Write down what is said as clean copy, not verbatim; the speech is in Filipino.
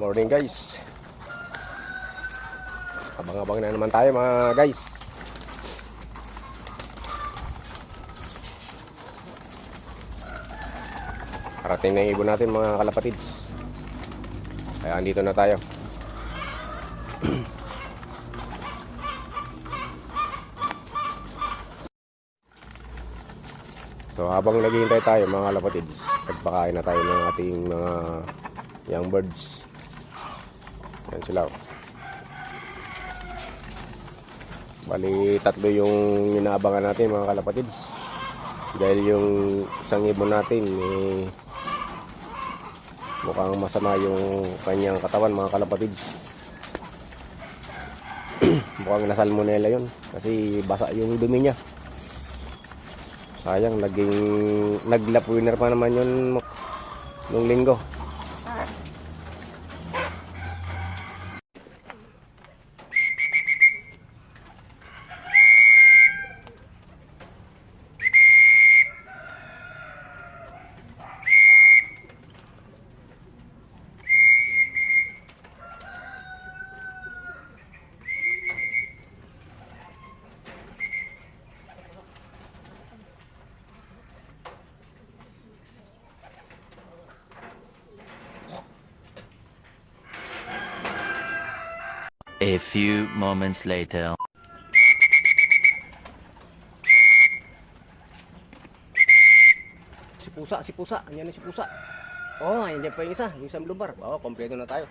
Morning guys. Abang-abang na naman tayo mga guys. Parating na yung ibon natin mga kalapatids. Kaya andito na tayo. So habang naghihintay tayo mga kalapatids, pagpakain na tayo ng ating mga young birds. Yan sila. Bali tatlo yung inaabangan natin mga kalapatids. Dahil yung isang ibon natin mukhang masama yung kanyang katawan mga kalapatids. Mukhang nasalmonella yun kasi basa yung dumi niya. Sayang, naglap winner pa naman yun nung linggo. A few moments later. Si pusa. Ayan na si pusa. Oh, ayan dyan pa yung isa. Yung isang blue bar. Oh, kompleto na tayo.